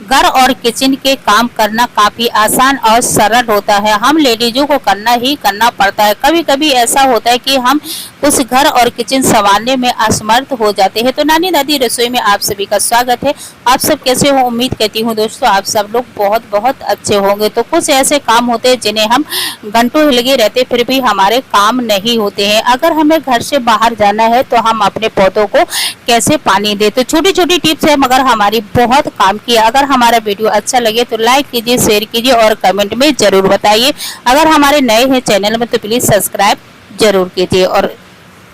घर और किचन के काम करना काफी आसान और सरल होता है। हम लेडीजों को करना ही करना पड़ता है। कभी कभी ऐसा होता है कि हम उस घर और किचन संभालने में असमर्थ हो जाते हैं। तो नानी दादी रसोई में आप सभी का स्वागत है। आप सब कैसे हो? उम्मीद करती हूँ दोस्तों आप सब लोग बहुत बहुत अच्छे होंगे। तो कुछ ऐसे काम होते हैं जिन्हें हम घंटों लगे रहते फिर भी हमारे काम नहीं होते हैं। अगर हमें घर से बाहर जाना है तो हम अपने पौधों को कैसे पानी दे, तो छोटी छोटी टिप्स है मगर हमारी बहुत काम की है। अगर हमारा वीडियो अच्छा लगे तो लाइक कीजिए, शेयर कीजिए और कमेंट में जरूर बताइए। अगर हमारे नए हैं चैनल में तो प्लीज सब्सक्राइब जरूर कीजिए। और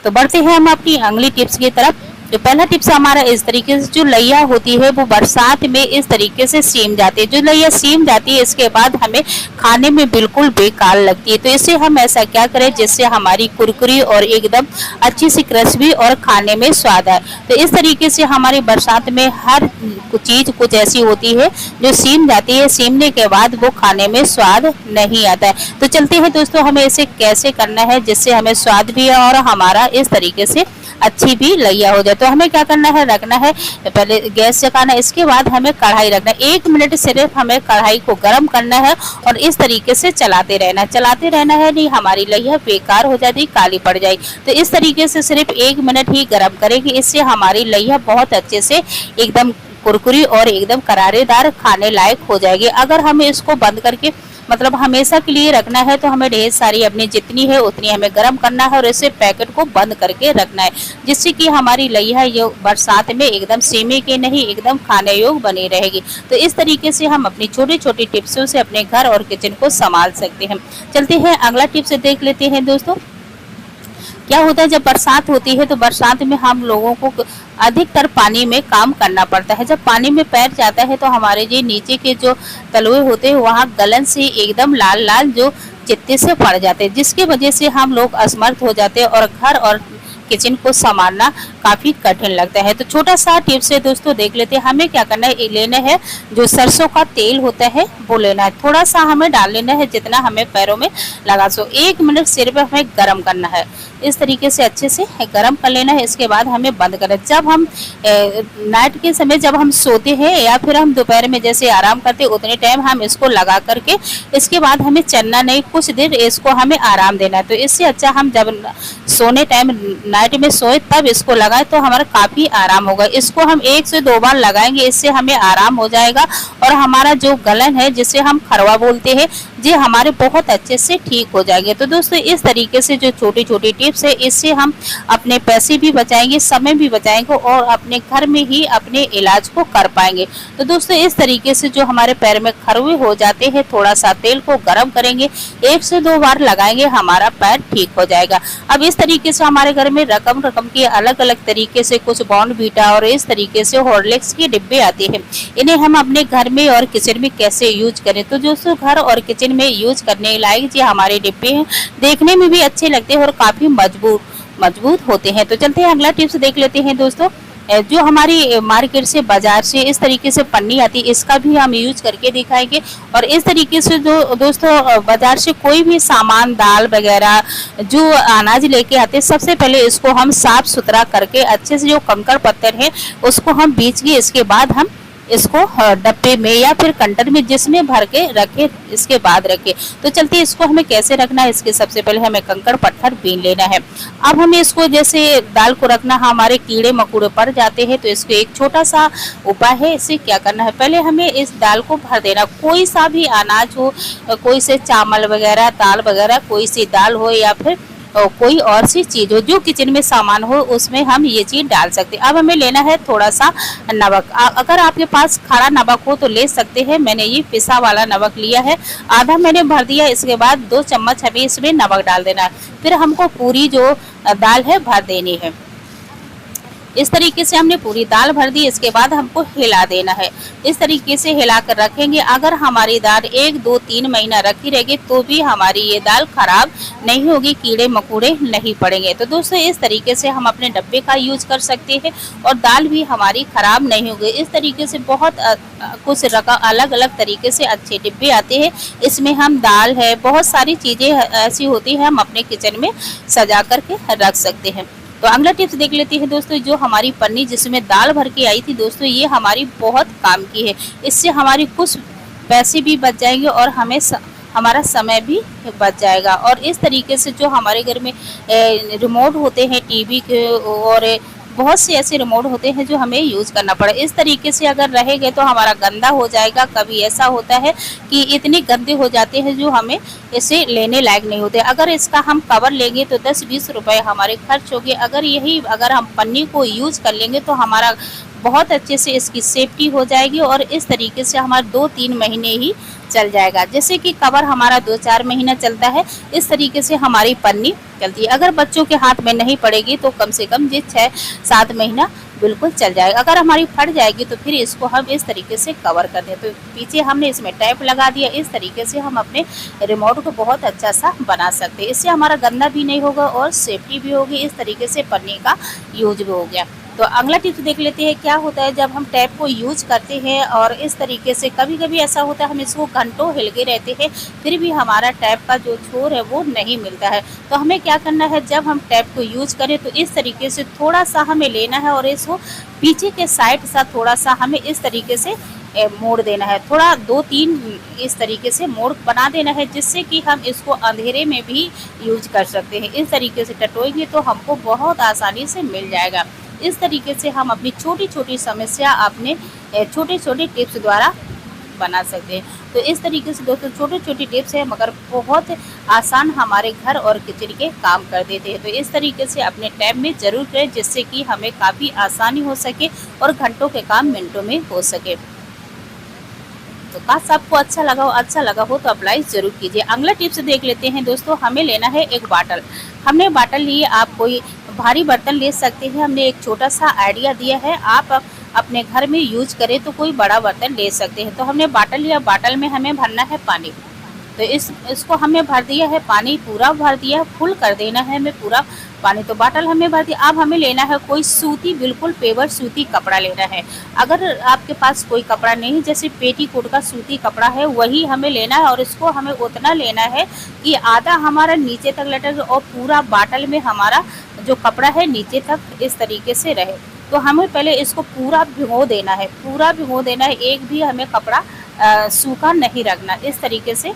तो बढ़ते हैं हम अपनी अगली टिप्स की तरफ। जो पहला टिप्स हमारा इस तरीके से, जो लैया होती है वो बरसात में इस तरीके से सीम जाती है। जो लैया सीम जाती है इसके बाद हमें खाने में बिल्कुल बेकार लगती है। तो इससे हम ऐसा क्या करें जिससे हमारी कुरकुरी और एकदम अच्छी सी क्रिस्पी और खाने में स्वाद आए। तो इस तरीके से हमारी बरसात में हर चीज कुछ ऐसी होती है जो सीम जाती है, सीमने के बाद वो खाने में स्वाद नहीं आता है। तो चलते हैं दोस्तों हमें इसे कैसे करना है जिससे हमें स्वाद भी और हमारा इस तरीके से अच्छी भी लैया हो जाए। तो हमें क्या करना है, रखना है पहले गैस जलाना, इसके बाद हमें कढ़ाई रखना है। 1 मिनट सिर्फ हमें कढ़ाई को गर्म करना है और इस तरीके से चलाते रहना है, नहीं हमारी लैया बेकार हो जाती, काली पड़ जाएगी। तो इस तरीके से सिर्फ 1 मिनट ही गर्म करेंगे, इससे हमारी लैया बहुत अच्छे से एकदम कुरकुरी और एकदम करारेदार खाने लायक हो जाएगी। अगर हमें इसको बंद करके मतलब हमेशा के लिए रखना है तो हमें ढेर सारी अपनी जितनी है उतनी हमें गर्म करना है और इसे पैकेट को बंद करके रखना है, जिससे कि हमारी लैया ये बरसात में एकदम सेमे के नहीं एकदम खाने योग्य बनी रहेगी। तो इस तरीके से हम अपनी छोटी छोटी टिप्सों से अपने घर और किचन को संभाल सकते हैं। चलते हैं अगला टिप्स देख लेते हैं दोस्तों। क्या होता है जब बरसात होती है तो बरसात में हम लोगों को अधिकतर पानी में काम करना पड़ता है। जब पानी में पैर जाता है तो हमारे जो नीचे के जो तलवे होते हैं वहाँ गलन से एकदम लाल लाल जो चित्ते से पड़ जाते हैं, जिसकी वजह से हम लोग असमर्थ हो जाते हैं और घर और किचन को संभालना काफी कठिन लगता है। तो छोटा सा टिप्स है दोस्तों, देख लेते हैं। हमें क्या करना है, लेना है जो सरसों का तेल होता है वो लेना है, थोड़ा सा हमें डाल लेना है जितना हमें पैरों में लगा सो। 1 मिनट सिर्फ हमें गर्म करना है, इस तरीके से अच्छे से गर्म कर लेना है। इसके बाद हमें बंद करना है। जब हम नाइट के समय जब हम सोते हैं या फिर हम दोपहर में जैसे आराम करते हैं उतने टाइम हम इसको लगा करके इसके बाद हमें चलना नहीं, कुछ देर इसको हमें आराम देना है। तो इससे अच्छा हम जब सोने टाइम नाइट में सोए तब इसको लगाए तो हमारा काफी आराम होगा। इसको हम 1 से 2 बार लगाएंगे, इससे हमें आराम हो जाएगा और हमारा जो गलन है जिसे हम खरवा बोलते हैं जी हमारे बहुत अच्छे से ठीक हो जाएंगे। तो दोस्तों इस तरीके से जो छोटी छोटी टिप्स है इससे हम अपने पैसे भी बचाएंगे, समय भी बचाएंगे और अपने घर में ही अपने इलाज को कर पाएंगे। तो दोस्तों इस तरीके से जो हमारे पैर में खरवे हो जाते हैं थोड़ा सा तेल को गर्म करेंगे, 1 से 2 बार लगाएंगे, हमारा पैर ठीक हो जाएगा। अब इस तरीके से हमारे घर में रकम के अलग अलग तरीके से कुछ बॉर्नवीटा और इस तरीके से हॉर्लिक्स के डिब्बे आते हैं, इन्हें हम अपने घर में और किचन में कैसे यूज करें। तो दोस्तों घर और किचन में यूज करने लायक जी हमारे डिब्बे हैं, देखने में भी अच्छे लगते हैं और काफी मजबूत होते हैं। तो चलते हैं अगला टिप्स देख लेते हैं दोस्तों। जो हमारी मार्केट से बाजार से इस तरीके से पन्नी आती है इसका भी हम यूज करके दिखाएंगे। और इस तरीके से जो दोस्तों बाजार से कोई भी सामान दाल वगैरह जो अनाज लेके आते हैं सबसे पहले इसको हम साफ सुथरा करके अच्छे से जो कंकड़ पत्थर है उसको हम बीच के इसके बाद हम इसको डब्बे में या फिर कंटर में जिसमें भर के रखे इसके बाद रखे। तो चलते इसको हमें कैसे रखना है, इसके सबसे पहले हमें कंकड़ पत्थर बीन लेना है। अब हमें इसको जैसे दाल को रखना हमारे कीड़े मकोड़े पड़ जाते हैं तो इसको एक छोटा सा उपाय है। इसे क्या करना है, पहले हमें इस दाल को भर देना, कोई सा भी अनाज हो, कोई से चावल वगैरह दाल वगैरह कोई सी दाल हो या फिर कोई और सी चीज हो जो किचन में सामान हो उसमें हम ये चीज डाल सकते हैं। अब हमें लेना है थोड़ा सा नमक, अगर आपके पास खड़ा नमक हो तो ले सकते हैं, मैंने ये पिसा वाला नमक लिया है, आधा मैंने भर दिया। इसके बाद 2 चम्मच हमें इसमें नमक डाल देना है, फिर हमको पूरी जो दाल है भर देनी है। इस तरीके से हमने पूरी दाल भर दी, इसके बाद हमको हिला देना है। इस तरीके से हिला कर रखेंगे, अगर हमारी दाल 1, 2, 3 महीना रखी रहेगी तो भी हमारी ये दाल खराब नहीं होगी, कीड़े मकोड़े नहीं पड़ेंगे। तो दोस्तों इस तरीके से हम अपने डब्बे का यूज कर सकते हैं और दाल भी हमारी खराब नहीं होगी। इस तरीके से बहुत कुछ अलग अलग तरीके से अच्छे डिब्बे आते हैं, इसमें हम दाल है बहुत सारी चीजें ऐसी होती है हम अपने किचन में सजा करके रख सकते हैं। तो अगला टिप्स देख लेते हैं दोस्तों, जो हमारी पन्नी जिसमें दाल भर के आई थी दोस्तों, ये हमारी बहुत काम की है। इससे हमारी कुछ पैसे भी बच जाएंगे और हमारा समय भी बच जाएगा। और इस तरीके से जो हमारे घर में रिमोट होते हैं टीवी के, और बहुत से ऐसे रिमोट होते हैं जो हमें यूज़ करना पड़े, इस तरीके से अगर रहेंगे तो हमारा गंदा हो जाएगा। कभी ऐसा होता है कि इतने गंदे हो जाते हैं जो हमें इसे लेने लायक नहीं होते। अगर इसका हम कवर लेंगे तो 10-20 रुपए हमारे खर्च होंगे। अगर हम पन्नी को यूज़ कर लेंगे तो हमारा बहुत अच्छे से इसकी सेफ्टी हो जाएगी और इस तरीके से हमारा 2-3 महीने ही चल जाएगा। जैसे कि कवर हमारा 2-4 महीना चलता है, इस तरीके से हमारी पन्नी चलती है। अगर बच्चों के हाथ में नहीं पड़ेगी तो कम से कम ये 6-7 महीना बिल्कुल चल जाएगा। अगर हमारी फट जाएगी तो फिर इसको हम इस तरीके से कवर कर दें। तो पीछे हमने इसमें टैप लगा दिया, इस तरीके से हम अपने रिमोट को बहुत अच्छा सा बना सकते हैं। इससे हमारा गंदा भी नहीं होगा और सेफ्टी भी होगी। इस तरीके से पन्नी का यूज भी हो गया। तो अगला टिप्स देख लेते हैं, क्या होता है जब हम टैप को यूज करते हैं और इस तरीके से कभी कभी ऐसा होता है हम इसको घंटों हिलके रहते हैं फिर भी हमारा टैप का जो छोर है वो नहीं मिलता है। तो हमें क्या करना है, जब हम टैप को यूज करें तो इस तरीके से थोड़ा सा हमें लेना है और इसको पीछे के साइड सा थोड़ा सा हमें इस तरीके से मोड़ देना है। थोड़ा 2-3 इस तरीके से मोड़ बना देना है, जिससे कि हम इसको अंधेरे में भी यूज कर सकते हैं। इस तरीके से टटोएंगे तो हमको बहुत आसानी से मिल जाएगा। इस तरीके से हम अपनी छोटी छोटी समस्या अपने छोटे छोटे टिप्स द्वारा बना सकते हैं। तो इस तरीके से दोस्तों छोटे छोटे टिप्स हैं मगर बहुत आसान हमारे घर और किचन के काम कर देते हैं। तो इस तरीके से अपने टैब में ज़रूर करें, जिससे कि हमें काफ़ी आसानी हो सके और घंटों के काम मिनटों में हो सके। तो काश आपको अच्छा लगा हो तो अप्लाई जरूर कीजिए। अगला टिप्स देख लेते हैं दोस्तों, हमें लेना है एक बाटल। हमने बाटल लिए, आप कोई भारी बर्तन ले सकते हैं। हमने एक छोटा सा आइडिया दिया है, आप अपने घर में यूज करें तो कोई बड़ा बर्तन ले सकते हैं। तो हमने बाटल लिया, बाटल में हमें भरना है पानी। तो इसको हमने भर दिया है, पानी पूरा भर दिया, फुल कर देना है हमें पूरा पानी। तो बाटल हमें भर दिया। अब हमें लेना है कोई सूती, बिल्कुल पेवर सूती कपड़ा लेना है। अगर आपके पास कोई कपड़ा नहीं, जैसे पेटीकोट का सूती कपड़ा है, वही हमें लेना है और इसको हमें उतना लेना है कि आधा हमारा नीचे तक लटक और पूरा बाटल में हमारा जो कपड़ा है नीचे तक इस तरीके से रहे। तो हमें पहले इसको पूरा भिगो देना है, पूरा भिगो देना है। एक भी हमें कपड़ा सूखा नहीं रखना। इस तरीके से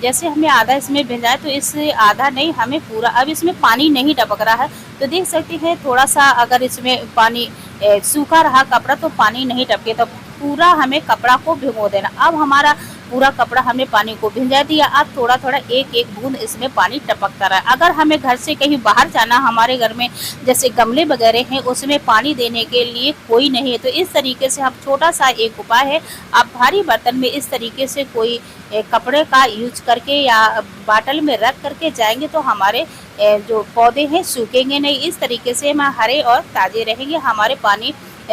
जैसे हमें आधा इसमें भिजाए तो इससे आधा नहीं, हमें पूरा। अब इसमें पानी नहीं टपक रहा है तो देख सकते हैं थोड़ा सा अगर इसमें पानी सूखा रहा कपड़ा तो पानी नहीं टपके, तो पूरा हमें कपड़ा को भिगो देना। अब हमारा पूरा कपड़ा हमने पानी को भिजा दिया। अब थोड़ा थोड़ा एक एक बूंद इसमें पानी टपकता रहा। अगर हमें घर से कहीं बाहर जाना, हमारे घर में जैसे गमले वगैरह हैं उसमें पानी देने के लिए कोई नहीं है, तो इस तरीके से हम छोटा सा एक उपाय है, आप भारी बर्तन में इस तरीके से कोई कपड़े का यूज करके या बाटल में रख करके जाएंगे तो हमारे जो पौधे हैं सूखेंगे नहीं। इस तरीके से हम हरे और ताज़े रहेंगे, हमारे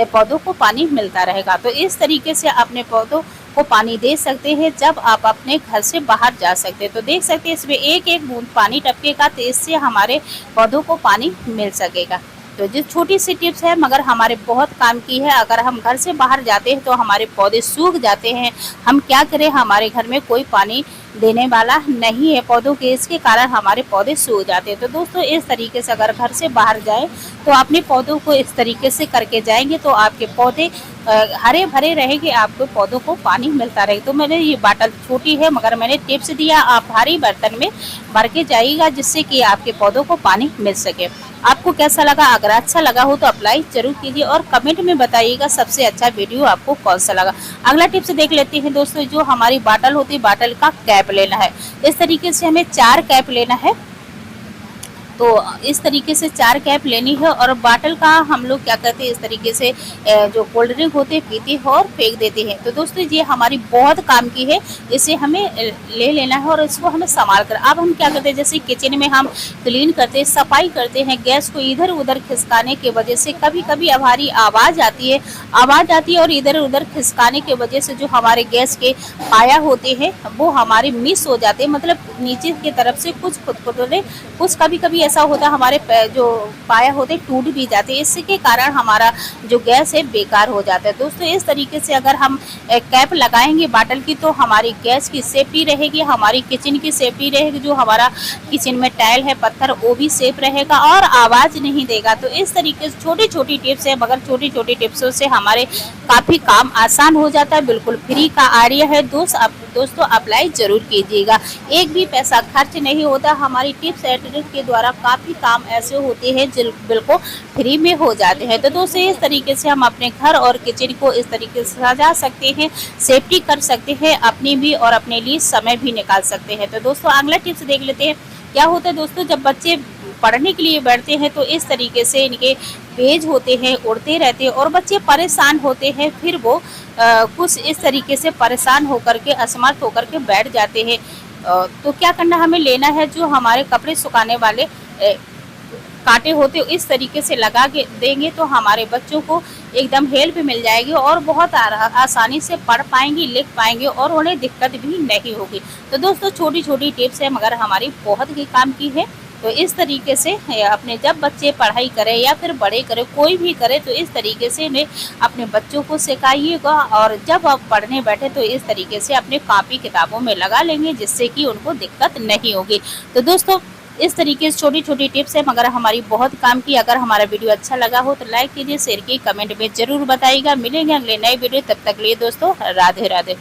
पौधों को पानी मिलता रहेगा। तो इस तरीके से अपने पौधों को पानी दे सकते हैं जब आप अपने घर से बाहर जा सकते हैं। तो देख सकते हैं इसमें एक एक बूंद पानी टपकेगा तो इससे हमारे पौधों को पानी मिल सकेगा। तो जो छोटी सी टिप्स है मगर हमारे बहुत काम की है। अगर हम घर से बाहर जाते हैं तो हमारे पौधे सूख जाते हैं, हम क्या करें, हमारे घर में कोई पानी देने वाला नहीं है पौधों के, इसके कारण हमारे पौधे सूख जाते हैं। तो दोस्तों इस तरीके से अगर घर से बाहर जाए तो अपने पौधों को इस तरीके से करके जाएंगे तो आपके पौधे हरे भरे रहेंगे, आपको पौधों को पानी मिलता रहेगा। तो मैंने ये बाटल छोटी है मगर मैंने टिप्स दिया, आप भारी बर्तन में भर के जाइएगा जिससे कि आपके पौधों को पानी मिल सके। आपको कैसा लगा, अगर अच्छा लगा हो तो अप्लाई जरूर कीजिए और कमेंट में बताइएगा सबसे अच्छा वीडियो आपको कौन सा लगा। अगला टिप्स देख लेते हैं दोस्तों, जो हमारी बाटल होती है, बाटल का कैप लेना है। इस तरीके से हमें 4 कैप लेना है। तो इस तरीके से 4 कैप लेनी है और बाटल का हम लोग क्या करते हैं, इस तरीके से जो कोल्ड ड्रिंक होते हैं पीते हैं और फेंक देते हैं। तो दोस्तों ये हमारी बहुत काम की है, इसे हमें ले लेना है और इसको हमें संभाल कर। अब हम क्या करते हैं, जैसे किचन में हम क्लीन करते हैं, सफाई करते हैं, गैस को इधर उधर खिसकाने की वजह से कभी कभी हमारी आवाज़ आती है और इधर उधर खिसकाने की वजह से जो हमारे गैस के पाया होते हैं वो हमारे मिस हो जाते हैं, मतलब नीचे की तरफ से कुछ खुदकुरे, कुछ कभी-कभी ऐसा होता है हमारे जो पाया होते टूट भी जाते हैं, इसके कारण हमारा जो गैस है बेकार हो जाता है। दोस्तों इस तरीके से अगर हम कैप लगाएंगे बॉटल की तो हमारी गैस की सेफ्टी रहेगी, हमारी किचन की सेफ्टी रहेगी, जो हमारा किचन में टाइल है पत्थर वो भी सेफ रहेगा और आवाज़ नहीं देगा। तो इस तरीके से छोटी-छोटी टिप्स है, मगर छोटी-छोटी टिप्सों से हमारे काफ़ी काम आसान हो जाता है। बिल्कुल फ्री का आइडिया है दोस्तों अप्लाई ज़रूर कीजिएगा। एक भी पैसा खर्च नहीं होता। हमारी टिप्स एंड ट्रिक के द्वारा काफ़ी काम ऐसे होते हैं जो बिल्कुल फ्री में हो जाते हैं। तो दोस्तों इस तरीके से हम अपने घर और किचन को इस तरीके से सजा सकते हैं, सेफ्टी कर सकते हैं, अपनी भी और अपने लिए समय भी निकाल सकते हैं। तो दोस्तों अगला टिप्स देख लेते हैं। क्या होता है दोस्तों, जब बच्चे पढ़ने के लिए बैठते हैं तो इस तरीके से इनके पेज होते हैं उड़ते रहते हैं और बच्चे परेशान होते हैं, फिर वो कुछ इस तरीके से परेशान होकर के असमर्थ होकर के बैठ जाते हैं। तो क्या करना हमें लेना है, जो हमारे कपड़े सुखाने वाले कांटे होते इस तरीके से लगा के देंगे तो हमारे बच्चों को एकदम हेल्प मिल जाएगी और बहुत आसानी से पढ़ पाएंगे, लिख पाएंगे और उन्हें दिक्कत भी नहीं होगी। तो दोस्तों छोटी छोटी टिप्स है मगर हमारी बहुत ही काम की है। तो इस तरीके से अपने जब बच्चे पढ़ाई करें या फिर बड़े करें, कोई भी करे, तो इस तरीके से इन्हें अपने बच्चों को सिखाइएगा और जब आप पढ़ने बैठे तो इस तरीके से अपने कॉपी किताबों में लगा लेंगे, जिससे कि उनको दिक्कत नहीं होगी। तो दोस्तों इस तरीके से छोटी छोटी टिप्स है मगर हमारी बहुत काम की। अगर हमारा वीडियो अच्छा लगा हो तो लाइक कीजिए, शेयर कीजिए, कमेंट में जरूर बताइएगा। मिलेंगे अगले नए वीडियो, तब तक लिए दोस्तों राधे राधे।